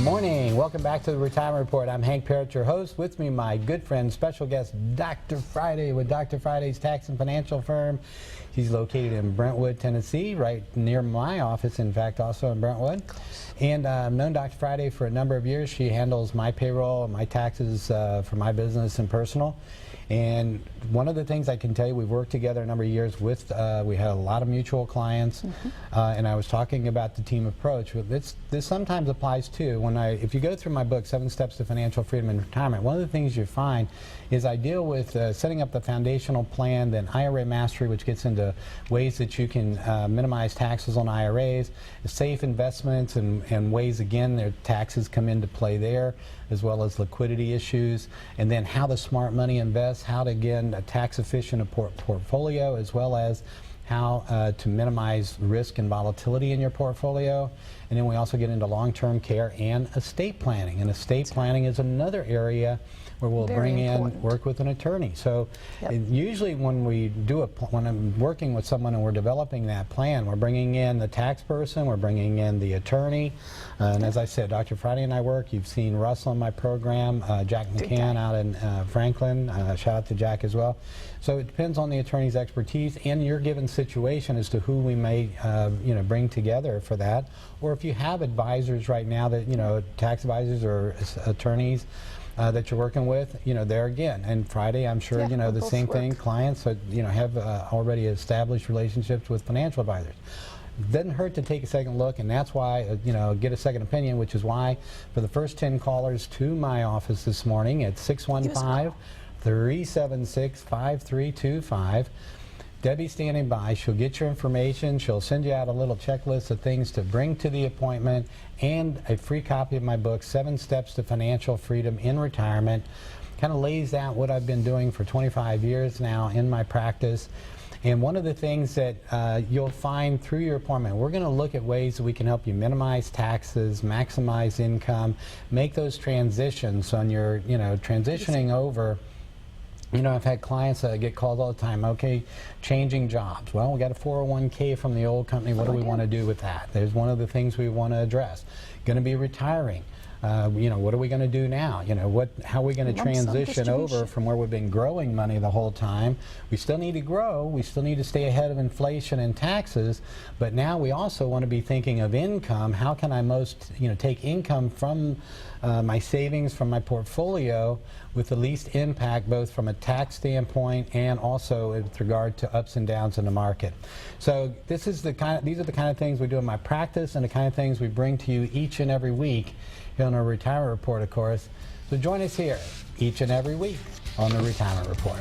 morning. Welcome back to the Retirement Report. I'm Hank Parrott, your host. With me, my good friend, special guest, Dr. Friday with Dr. Friday's tax and financial firm. He's located in Brentwood, Tennessee, right near my office, in fact, also in Brentwood. And I've known Dr. Friday for a number of years. She handles my payroll and my taxes for my business and personal. And one of the things I can tell you, we've worked together a number of years with, we had a lot of mutual clients, and I was talking about the team approach. This sometimes applies too. If you go through my book, 7 Steps to Financial Freedom in Retirement, one of the things you find is I deal with setting up the foundational plan, then IRA mastery, which gets into ways that you can minimize taxes on IRAs, safe investments, and ways, again, their taxes come into play there, as well as liquidity issues, and then how the smart money invests, how to, again, a tax efficient portfolio, as well as how to minimize risk and volatility in your portfolio. And then we also get into long-term care and estate planning. And estate planning is another area where we'll work with an attorney. So usually when when I'm working with someone and we're developing that plan, we're bringing in the tax person, we're bringing in the attorney, and as I said, Dr. Friday and I work. You've seen Russell in my program, Jack McCann out in Franklin. Shout out to Jack as well. So it depends on the attorney's expertise and your given situation as to who we may bring together for that. Or if you have advisors right now that, tax advisors or attorneys that you're working with, there again. And Friday, I'm sure, the same thing, clients that, have already established relationships with financial advisors. Doesn't hurt to take a second look, and that's why, get a second opinion, which is why for the first 10 callers to my office this morning at 615-376-5325, Debbie's standing by. She'll get your information. She'll send you out a little checklist of things to bring to the appointment and a free copy of my book, 7 Steps to Financial Freedom in Retirement. Kind of lays out what I've been doing for 25 years now in my practice. And one of the things that you'll find through your appointment, we're going to look at ways that we can help you minimize taxes, maximize income, make those transitions on your, transitioning over. I've had clients that get called all the time, okay, changing jobs. Well, we got a 401k from the old company. What do we want to do with that? There's one of the things we want to address. Going to be retiring. What are we going to do now? How are we going to transition over from where we've been growing money the whole time? We still need to grow. We still need to stay ahead of inflation and taxes. But now we also want to be thinking of income. How can I most, take income from my savings, from my portfolio, with the least impact, both from a tax standpoint and also with regard to ups and downs in the market. So these are the kind of things we do in my practice and the kind of things we bring to you each and every week here on our Retirement Report, of course. So join us here each and every week on the Retirement Report.